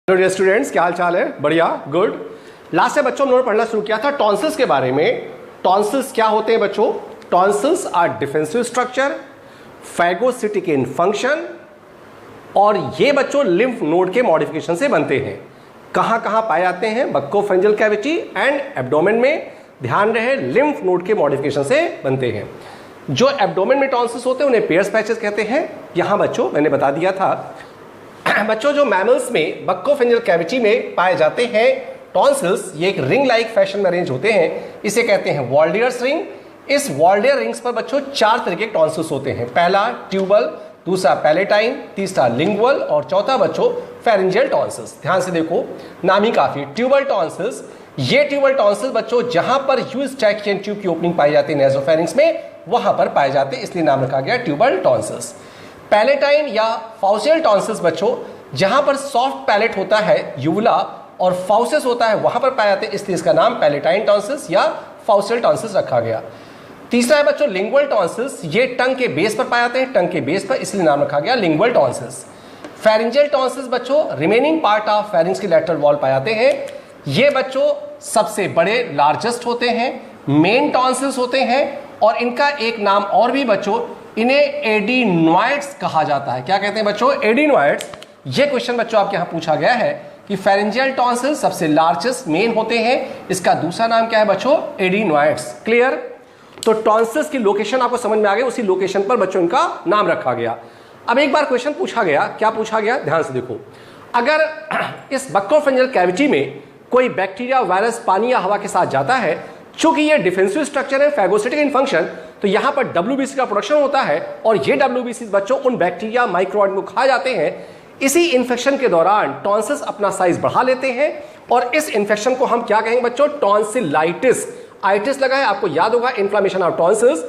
Hello dear students, क्या हाल चाल है? बढ़िया, गुड। लास्ट से बच्चों हमने पढ़ना शुरू किया था टॉन्सिल्स के बारे में। टॉन्सिल्स क्या होते हैं बच्चों? Tonsils are defensive structure, phagocytic in function, और ये बच्चों लिम्फ नोड के मॉडिफिकेशन से बनते हैं। कहां कहां पाए जाते हैं? बक्कोफेंजियल कैविटी एंड एब्डोमेन में। ध्यान रहे, लिम्फ नोड के मॉडिफिकेशन से बनते हैं। जो एब्डोमेन में टॉन्सिल्स होते हैं उन्हें पेयर्स पैचेस कहते हैं। यहां बच्चों मैंने बता दिया था बच्चों, जो मैमल्स में बक्कोफेंजियल कैविटी में पाए जाते हैं टॉन्सिल्स, ये एक रिंग लाइक फैशन में अरेंज होते हैं। इसे कहते हैं वॉल्डियर्स रिंग। इस वॉल्डियर रिंग्स पर बच्चों 4 तरह के टॉन्सिल्स होते हैं। पहला ट्यूबल, दूसरा पैलेटाइन, तीसरा लिंगुअल और चौथा बच्चों फेरेंजियल टॉन्सिल्स। ध्यान से देखो, नाम ही काफी। ट्यूबल टॉन्सिल्स, ये ट्यूबल टॉन्सिल्स बच्चों जहां पर यूस्टैचियन ट्यूब की ओपनिंग पाई जाती है नेसोफेरिंक्स में, वहां पर पाए जाते हैं, इसलिए नाम रखा गया ट्यूबल टॉन्सिल्स। पैलेटाइन या फाउसियल टॉन्सिल्स बच्चों जहां पर सॉफ्ट पैलेट होता है यूवुला और फाउसिस होता है वहां पर पाए जाते हैं, इसलिए इसका नाम पैलेटाइन टॉन्सिल्स या फाउसियल टॉन्सिल्स रखा गया। तीसरा है बच्चों लिंगुअल टॉन्सिल्स, ये टंग के बेस पर पाए जाते हैं, टंग के बेस पर, इसलिए नाम रखा गया लिंगुअल टॉन्सिल्स। फेरेंजियल टॉन्सिल्स बच्चों रिमेनिंग पार्ट ऑफ फेरिंक्स के लैटरल वॉल पाए जाते हैं। ये बच्चों सबसे बड़े लार्जेस्ट होते हैं, मेन टॉन्सिल्स होते हैं, और इनका एक नाम और भी बच्चों, इन्हें एडिनॉइड्स कहा जाता है। क्या कहते हैं बच्चों? एडिनॉइड्स। ये क्वेश्चन बच्चों आपके यहां पूछा गया है कि फेरेंजियल टॉन्सिल सबसे लार्जेस्ट मेन होते हैं, इसका दूसरा नाम क्या है बच्चों? एडिनॉइड्स। क्लियर? तो टॉन्सिल्स की लोकेशन आपको समझ में आ गई, उसी लोकेशन पर बच्चों इनका नाम रखा गया। अब एक बार क्वेश्चन पूछा गया, क्या पूछा गया? ध्यान से देखो, अगर इस बक्कोफेंजियल कैविटी में कोई बैक्टीरिया, वायरस पानी या हवा के साथ जाता है, चूंकि ये डिफेंसिव स्ट्रक्चर है, फैगोसिटिक इन फंक्शन, तो यहां पर WBC का प्रोडक्शन होता है, और ये WBC बच्चों उन बैक्टीरिया, माइक्रोऑर्गेनिज्म को खा जाते हैं। इसी इन्फेक्शन के दौरान टॉन्सिल्स अपना साइज बढ़ा लेते हैं, और इस इन्फेक्शन को हम क्या कहेंगे बच्चों? टॉन्सिलाइटिस। आइटिस लगा है, आपको याद होगा, इन्फ्लेमेशन ऑफ टॉन्सिल्स।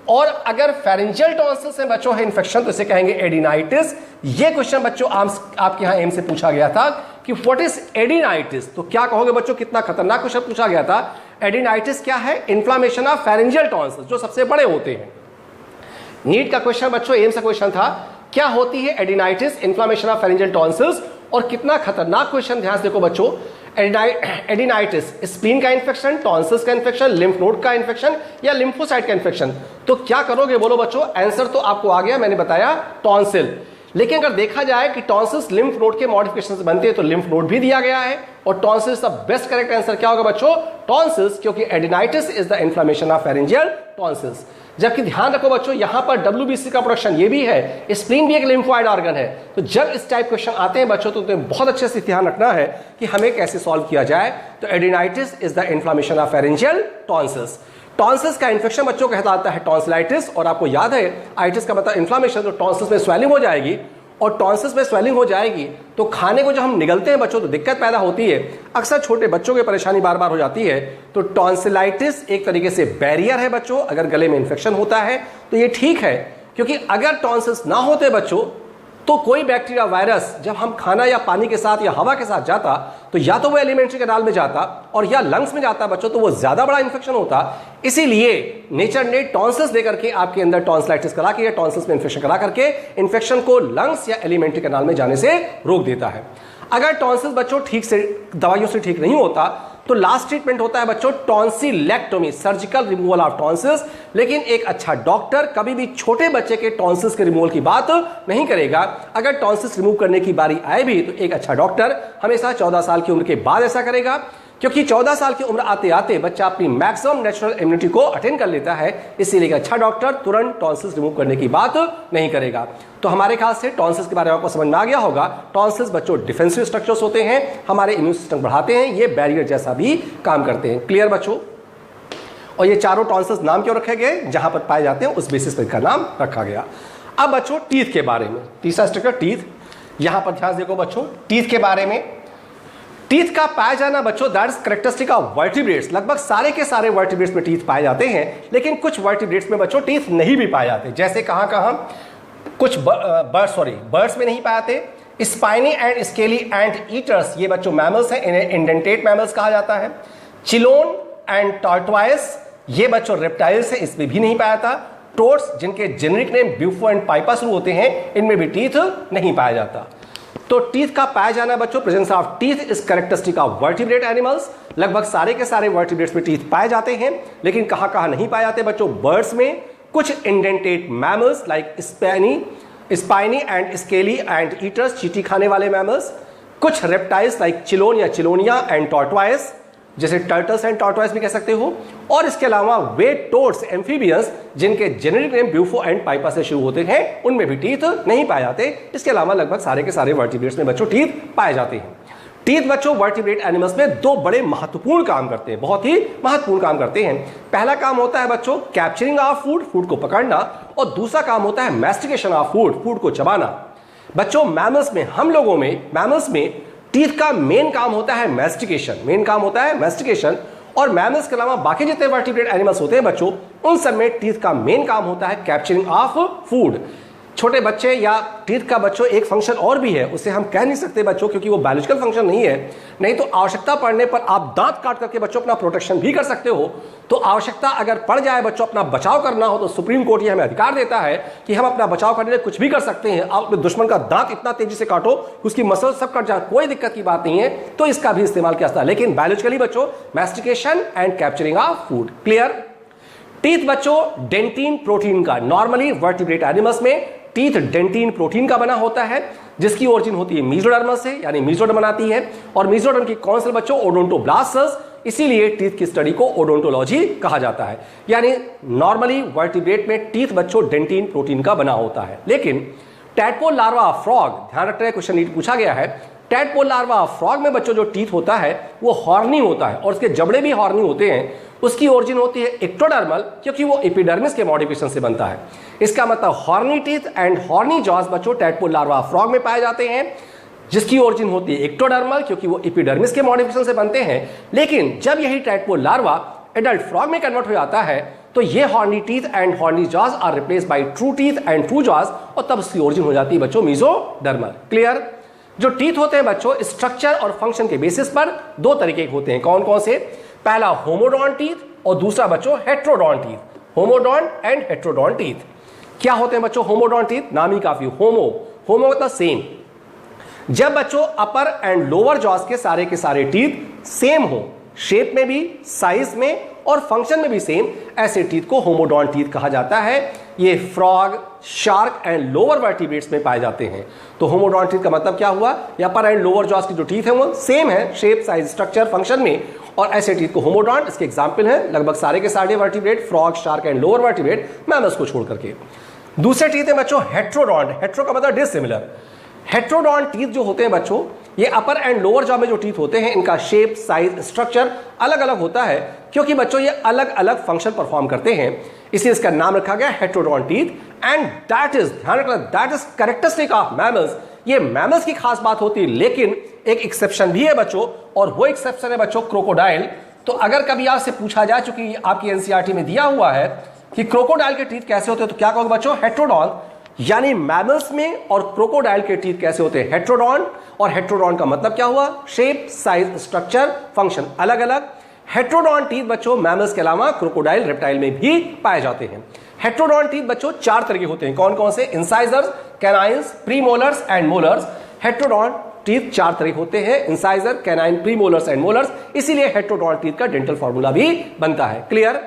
और अगर फेरेंजियल टॉन्सिल्स में बच्चों है इन्फेक्शन, तो इसे कहेंगे एडिनाइटिस। ये क्वेश्चन बच्चों आपके यहां एम से पूछा गया था कि व्हाट इज एडिनाइटिस, तो क्या कहोगे बच्चों? कितना खतरनाक क्वेश्चन पूछा गया था। एडिनाइटिस क्या है? इन्फ्लेमेशन ऑफ फेरेंजियल टॉन्सिल्स, जो सबसे बड़े होते हैं। नीट का क्वेश्चन बच्चों एम से क्वेश्चन था, क्या होती है एडिनाइटिस, इन्फ्लेमेशन ऑफ फेरेंजियल टॉन्सिल्स, और कितना खतरनाक क्वेश्चन। ध्यान से देखो बच्चों, एडिनाइटिस स्प्लीन का इन्फेक्शन, टॉन्सिल्स का इन्फेक्शन, लिम्फ नोड का इन्फेक्शन या लिम्फोसाइट का इन्फेक्शन, तो क्या करोगे बोलो बच्चों? आंसर तो आपको आ गया, मैंने बताया टॉन्सिल। लेकिन अगर देखा जाए कि टॉन्सिल्स लिम्फ नोड के मॉडिफिकेशन से बनते हैं, तो लिम्फ नोड भी दिया गया है, और टॉन्सिल्स का बेस्ट करेक्ट आंसर क्या होगा बच्चों? टॉन्सिल्स, क्योंकि adenoiditis is the inflammation of pharyngeal tonsils. जबकि ध्यान रखो बच्चों, यहां पर WBC का प्रोडक्शन ये भी है, स्प्लीन भी एक लिम्फोइड ऑर्गन है। तो जब इस टाइप क्वेश्चन आते हैं बच्चों, तो तुम्हें बहुत अच्छे से ध्यान रखना है कि हमें कैसे सॉल्व किया जाए। तो adenoiditis is the inflammation of pharyngeal tonsils. Tonsils का इन्फेक्शन बच्चों कहलाता है टॉन्सिलाइटिस, और आपको याद है आइटिस का मतलब इन्फ्लेमेशन, तो टॉन्सिल्स में स्वेलिंग हो जाएगी, और टॉन्सिल्स में स्वेलिंग हो जाएगी तो खाने को जब हम निगलते हैं बच्चों, तो दिक्कत पैदा होती है। अक्सर छोटे बच्चों की परेशानी बार बार हो जाती है। तो टॉन्सिलाइटिस एक तरीके से बैरियर है बच्चों। अगर गले में इन्फेक्शन होता है तो ये ठीक है, क्योंकि अगर टॉन्सिल्स ना होते बच्चों, तो कोई बैक्टीरिया, वायरस जब हम खाना या पानी के साथ या हवा के साथ जाता, तो या तो वो एलिमेंट्री कैनाल में जाता और या लंग्स में जाता बच्चों, तो वो ज्यादा बड़ा इंफेक्शन होता। इसीलिए नेचर ने टॉन्सिल्स देकर के आपके अंदर टॉन्सिलाइटिस करा के या टॉन्सिल्स में इन्फेक्शन करा करके इन्फेक्शन को लंग्स या एलिमेंट्री कैनाल में जाने से रोक देता है। अगर टॉन्सिल्स बच्चों ठीक से दवाइयों से ठीक नहीं होता, तो लास्ट ट्रीटमेंट होता है बच्चों टॉन्सिलेक्टोमी, सर्जिकल रिमूवल ऑफ टॉन्सिल्स। लेकिन एक अच्छा डॉक्टर कभी भी छोटे बच्चे के टॉन्सिल्स के रिमूवल की बात नहीं करेगा। अगर टॉन्सिल्स रिमूव करने की बारी आए भी, तो एक अच्छा डॉक्टर हमेशा 14 साल की उम्र के बाद ऐसा करेगा, क्योंकि 14 साल की उम्र आते आते बच्चा अपनी मैक्सिमम नेचुरल इम्यूनिटी को अटेन कर लेता है। इसीलिए अच्छा डॉक्टर तुरंत टॉन्सिल्स रिमूव करने की बात नहीं करेगा। तो हमारे ख्याल से टॉन्सिल्स के बारे में आपको समझ में आ गया होगा। टॉन्सिल्स बच्चों डिफेंसिव स्ट्रक्चर्स होते हैं, हमारे इम्यून सिस्टम बढ़ाते हैं, ये बैरियर जैसा भी काम करते हैं। क्लियर बच्चों? और ये चारों टॉन्सिल्स नाम क्यों रखे गए? जहां पर पाए जाते हैं उस बेसिस पर इनका नाम रखा गया। अब बच्चों टीथ के बारे में, तीसरा स्ट्रक्चर टीथ। यहां पर ध्यान देखो बच्चों, टीथ के बारे में। टीथ का पाया जाना बच्चों that is characteristic of vertebrates. लगभग सारे के सारे वर्टिब्रेट्स में टीथ पाए जाते हैं, लेकिन कुछ वर्टिब्रेट्स में बच्चों टीथ नहीं भी पाए जाते। जैसे कहां कुछ बर्ड्स में नहीं पाए जाते। Spiny and scaly anteaters, ये बच्चों मैमल्स हैं, इन्हें इंडेंटेट मैमल्स कहा जाता है। चिलोन एंड टॉर्टवाइस, ये बच्चों रेप्टाइल्स हैं, इसमें भी नहीं पाया जाता। टोड्स, जिनके जेनेरिक नेम ब्यूफो एंड पाइपा शुरू होते हैं, इनमें भी टीथ नहीं पाया जाता। तो टीथ का पाया जाना बच्चों, presence of teeth is characteristic of vertebrate animals. लगभग सारे के सारे वर्टिब्रेट्स में टीथ पाए जाते हैं, लेकिन कहां कहां नहीं पाए जाते बच्चों? बर्ड्स में, कुछ indented mammals like spiny and scaly anteaters, चींटी खाने वाले मैमल्स, कुछ रेप्टाइल्स लाइक चिलोन या चिलोनिया एंड टॉर्टवाइस, जैसे टर्टल्स एंड टॉर्टवाइस भी कह सकते हो, और इसके अलावा वे टोड्स एम्फीबियंस जिनके जेनेरिक नेम ब्यूफो एंड पाइपा से शुरू होते हैं, उनमें भी टीथ नहीं पाए जाते। इसके अलावा लगभग सारे के सारे वर्टिब्रेट्स में बच्चों टीथ पाए जाते हैं। टीथ बच्चों वर्टिब्रेट एनिमल्स में दो बड़े महत्वपूर्ण काम करते हैं, बहुत ही महत्वपूर्ण काम करते हैं। पहला काम होता है बच्चों कैप्चरिंग ऑफ फूड, फूड को पकड़ना, और दूसरा काम होता है मैस्टिकेशन ऑफ फूड, फूड को चबाना। बच्चों मैमल्स में, हम लोगों में, मैमल्स में टीथ का मेन काम होता है मैस्टिकेशन, मेन काम होता है मैस्टिकेशन। और मैमल्स के अलावा बाकी जितने वर्टिब्रेट एनिमल्स होते हैं बच्चों, उन सब में टीथ का मेन काम होता है कैप्चरिंग ऑफ फूड। छोटे बच्चे या टीथ का बच्चों एक फंक्शन और भी है, उसे हम कह नहीं सकते बच्चों क्योंकि वो बायोलॉजिकल फंक्शन नहीं है, नहीं तो आवश्यकता पड़ने पर आप दांत काट करके बच्चों अपना प्रोटेक्शन भी कर सकते हो। तो आवश्यकता अगर पड़ जाए बच्चों अपना बचाव करना हो तो सुप्रीम कोर्ट ये हमें अधिकार देता है कि हम अपना बचाव करने के लिए कुछ भी कर सकते हैं। आप अपने दुश्मन का दांत इतना तेजी से काटो कि उसकी मसल सब कट जाए, कोई दिक्कत की बात नहीं है, तो इसका भी इस्तेमाल किया जाता है। लेकिन बायोलॉजिकली बच्चों mastication and capturing of food. Clear? Teeth बच्चों डेंटिन प्रोटीन का, नॉर्मली वर्टिब्रेट एनिमल्स में टीथ डेंटिन प्रोटीन का बना होता है, जिसकी ओरिजिन होती है मीजोडर्म से, यानी मीजोडर्म बनाती है। और मीजोडर्म की कौन सेल बच्चों? ओडोंटोब्लास्ट सेल्स, इसीलिए टीथ की स्टडी को ओडोंटोलॉजी कहा जाता है। यानी नॉर्मली वर्टिब्रेट में टीथ बच्चों डेंटिन प्रोटीन का बना होता है। लेकिन टैडपोल लार्वा फ्रॉग, ध्यान रखना है क्वेश्चन नीट पूछा गया है, टैडपोल लार्वा फ्रॉग में बच्चों जो टीथ होता है वो हॉर्नी होता है और उसके जबड़े भी हॉर्नी होते हैं। उसकी ओरिजिन होती है एक्टोडर्मल, क्योंकि वो एपिडर्मिस के मॉडिफिकेशन से बनता है। इसका मतलब horny teeth and horny jaws बच्चों टैडपोल लार्वा फ्रॉग में पाए जाते हैं, जिसकी ओरिजिन होती है एक्टोडर्मल, क्योंकि वो एपिडर्मिस के मॉडिफिकेशन से बनते हैं। लेकिन जब यही टैडपोल लार्वा एडल्ट फ्रॉग में कन्वर्ट हो जाता है तो ये horny teeth and horny jaws are replace by true teeth and true jaws, और तब उसकी ओरिजिन हो जाती है बच्चों मीजोडर्मल। क्लियर? जो टीथ होते हैं बच्चों स्ट्रक्चर और फंक्शन के बेसिस पर दो तरीके के होते हैं। कौन कौन से? पहला होमोडॉन टीथ और दूसरा बच्चों हेट्रोडॉन टीथ। होमोडॉन एंड हेट्रोडॉन टीथ क्या होते हैं बच्चों? होमोडॉन टीथ नाम ही काफी, होमो मतलब सेम। जब बच्चों अपर एंड लोअर जॉस के सारे टीथ सेम हो, शेप में भी, साइज में और फंक्शन में भी सेम, ऐसे टीथ को होमोडॉन टीथ कहा जाता है। ये frog, shark and lower vertebrates में पाए जाते हैं। तो होमोडॉन टीथ का मतलब क्या हुआ? अपर एंड लोअर जॉस की जो टीथ है वो सेम है, शेप, साइज, स्ट्रक्चर, फंक्शन में, और ऐसे टीथ को होमोडॉन। इसके एग्जांपल है लगभग सारे के सारे vertebrate, frog, shark and lower vertebrate, mammals को छोड़ करके। दूसरे टीथ है बच्चों हेट्रोडॉन। हेट्रो का मतलब डिसिमिलर। हेट्रोडॉन टीथ जो होते हैं बच्चों, ये अपर एंड लोअर जॉ में जो टीथ होते हैं, इनका शेप, साइज, स्ट्रक्चर अलग अलग होता है, क्योंकि बच्चों ये अलग अलग फंक्शन परफॉर्म करते हैं, इसलिए इसका नाम रखा गया हेट्रोडॉन टीथ। एंड दैट इज, ध्यान रखना, that is characteristic of mammals. ये मैमल्स की खास बात होती है, लेकिन एक एक्सेप्शन भी है बच्चों, और वो एक्सेप्शन है बच्चों क्रोकोडाइल। तो अगर कभी आपसे पूछा जाए, चूंकि आपकी एनसीईआरटी में दिया हुआ है कि क्रोकोडाइल के टीथ कैसे होते हैं, तो क्या कहोगे बच्चों? हेट्रोडॉन। यानी मैमल्स में और क्रोकोडाइल के टीथ कैसे होते हैं? हेट्रोडॉन। और हेट्रोडॉन का मतलब क्या हुआ? शेप, साइज, स्ट्रक्चर, फंक्शन अलग अलग। हेट्रोडॉन टीथ बच्चों मैमल्स के अलावा क्रोकोडाइल, रेप्टाइल में भी पाए जाते हैं। हेट्रोडॉन टीथ बच्चों चार तरह के होते हैं। कौन कौन से? Incisors, canines, premolars and molars. Heterodont teeth चार तरह होते हैं, incisor, canine, premolars and molars, इसीलिए हेट्रोडॉन टीथ का डेंटल फॉर्मूला भी बनता है। क्लियर?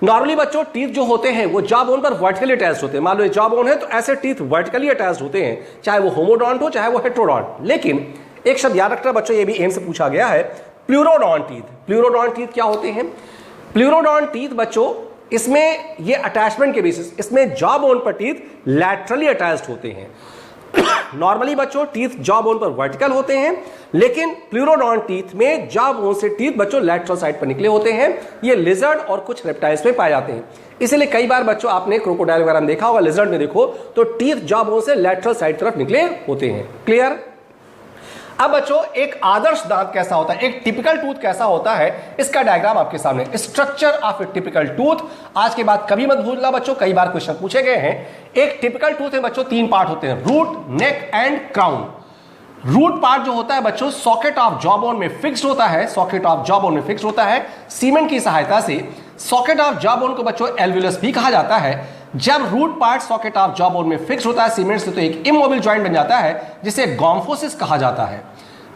नॉर्मली बच्चों टीथ जो होते हैं वो जॉ बोन पर वर्टिकली अटैच्ड होते हैं। मान लो जॉ बोन है तो ऐसे टीथ वर्टिकली अटैच्ड होते हैं, चाहे वो होमोडॉन्ट हो चाहे वो हेट्रोडॉन। लेकिन एक शब्द याद रखना बच्चों, ये भी एम से पूछा गया है, प्लूरोडॉन टीथ। प्लूरोडॉन टीथ क्या होते हैं? प्लूरोडॉन टीथ बच्चों, इसमें ये अटैचमेंट के बेसिस, इसमें जॉ बोन पर टीथ लैटरली अटैच्ड होते हैं। नॉर्मली बच्चों टीथ जॉ बोन पर वर्टिकल होते हैं, लेकिन प्लूरोडॉन टीथ में जॉ बोन से टीथ बच्चों लैटरल साइड पर निकले होते हैं। ये लिजर्ड और कुछ रेप्टाइल्स में पाए जाते हैं। इसलिए कई बार बच्चों आपने क्रोकोडाइल वगैरह में देखा होगा, लिजर्ड में देखो तो टीथ जॉ बोन से लैटरल साइड तरफ निकले होते हैं। क्लियर? अब बच्चों एक आदर्श दांत कैसा होता है, एक टिपिकल टूथ कैसा होता है, इसका डायग्राम आपके सामने। Structure of A typical tooth, आज के बाद कभी मत भूलना बच्चों, कई बार क्वेश्चन पूछे गए हैं। एक टिपिकल टूथ है बच्चों, तीन पार्ट होते हैं, root, neck and crown. Root part जो होता है बच्चों सॉकेट ऑफ जॉ बोन में फिक्स्ड होता है, सॉकेट ऑफ जॉ बोन में फिक्स्ड होता है सीमेंट की सहायता से। सॉकेट ऑफ जॉ बोन को बच्चों एल्वियोलस भी कहा जाता है। जब root part socket of jaw bone में फिक्स होता है सीमेंट से तो एक इमोबाइल जॉइंट बन जाता है जिसे गॉम्फोसिस कहा जाता है।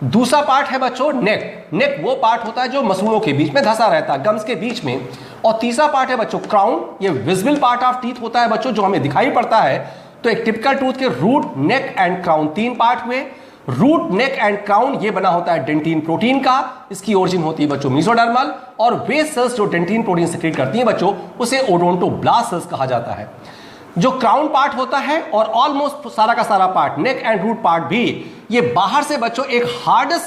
दूसरा पार्ट है बच्चों नेक। नेक वो पार्ट होता है जो मसूड़ों के बीच में धंसा रहता है, गम्स के बीच में। और तीसरा पार्ट है बच्चों क्राउन। ये विजिबल पार्ट ऑफ टीथ होता है बच्चों, जो हमें दिखाई पड़ता है। तो एक टिपिकल टूथ के root, neck and crown 3 part हुए। रूट, नेक एंड क्राउन ये बना होता है डेंटिन प्रोटीन का। इसकी ओरिजिन होती है बच्चों मेसोडर्मल। और वे सेल्स जो डेंटिन प्रोटीन सेक्रेट करती हैं बच्चों, उसे ओडोंटोब्लास्ट सेल्स कहा जाता है। जो क्राउन पार्ट होता है और ऑलमोस्ट सारा का सारा part, neck and root part भी, ये बाहर से बच्चों एक हार्डेस्ट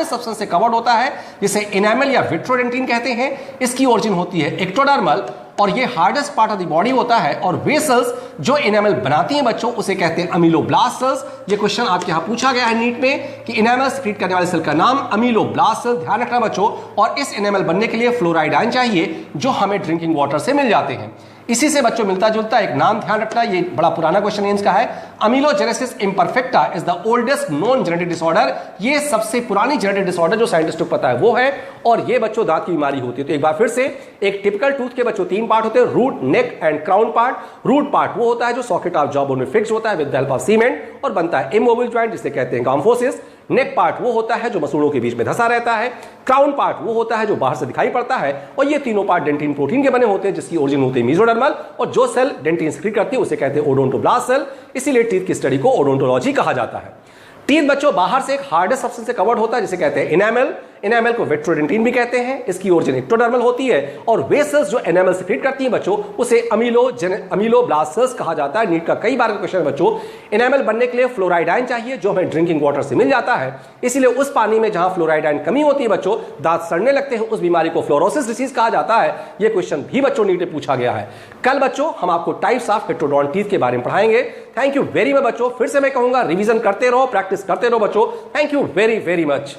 सब्सटेंस से कवर्ड होता है जिसे इनेमल या विट्रोडेंटिन कहते हैं। इसकी ओरिजिन होती है एक्टोडर्मल और ये hardest part of the body होता है। और वे सेल्स जो इनेमल बनाती हैं बच्चों, उसे कहते हैं अमीलोब्लास्ट सेल्स। ये क्वेश्चन आपके यहां पूछा गया है नीट में कि इनेमल सीक्रेट करने वाले सेल का नाम अमीलोब्लास्ट सेल। ध्यान रखना बच्चों। और इस इनेमल बनने के लिए फ्लोराइड आयन चाहिए जो हमें ड्रिंकिंग वाटर से मिल जाते हैं। इसी से बच्चों मिलता जुलता एक नाम ध्यान रखना, ये बड़ा पुराना क्वेश्चन एम्स का है। Amelogenesis imperfecta is the oldest known genetic disorder. ये सबसे पुरानी जेनेटिक डिसऑर्डर जो साइंटिस्ट को पता है वो है। और ये बच्चों दांत की बीमारी होती है। तो एक बार फिर से, एक टिपिकल टूथ के बच्चों 3 पार्ट होते हैं, root, neck and crown part. Root part वो होता है जो सॉकेट ऑफ जॉ बोन में फिक्स होता है with the help of cement और बनता है इमोबाइल जॉइंट जिसे कहते हैं गॉम्फोसिस। नेक पार्ट वो होता है जो मसूड़ों के बीच में धंसा रहता है। क्राउन पार्ट वो होता है जो बाहर से दिखाई पड़ता है। और ये तीनों पार्ट डेंटिन प्रोटीन के बने होते हैं जिसकी ओरिजिन होती है मेसोडर्मल। और जो सेल डेंटिन सीक्रेट करती है उसे कहते हैं ओडोंटोब्लास्ट सेल। इसीलिए टीथ की स्टडी को ओडोंटोलॉजी कहा जाता है। टीथ बच्चों बाहर से एक हार्डेस्ट सब्सटेंस से कवर्ड होता है जिसे कहते हैं इनेमल। इनेमल को विट्रोडेंटिन भी कहते हैं। इसकी ओरिजिन एक्टोडर्मल होती है। और वे सेल्स जो एनेमल सीक्रेट करती हैं बच्चों, उसे अमीलोब्लास्ट सेल्स कहा जाता है। नीट का कई बार का क्वेश्चन है बच्चों। इनेमल बनने के लिए फ्लोराइड आयन चाहिए जो हमें ड्रिंकिंग वाटर से मिल जाता है। इसीलिए उस पानी में जहां फ्लोराइड आयन कमी होती है बच्चों, दांत सड़ने लगते हैं, उस बीमारी को फ्लोरोसिस डिसीज कहा जाता है। यह क्वेश्चन भी बच्चों नीट में पूछा गया है। कल बच्चों हम आपको टाइप्स ऑफ हेटेरोडोंट टीथ के बारे में पढ़ाएंगे। थैंक यू वेरी मच बच्चों। फिर से मैं कहूंगा रिवीजन करते रहो, प्रैक्टिस करते रहो बच्चों। Thank you very very much.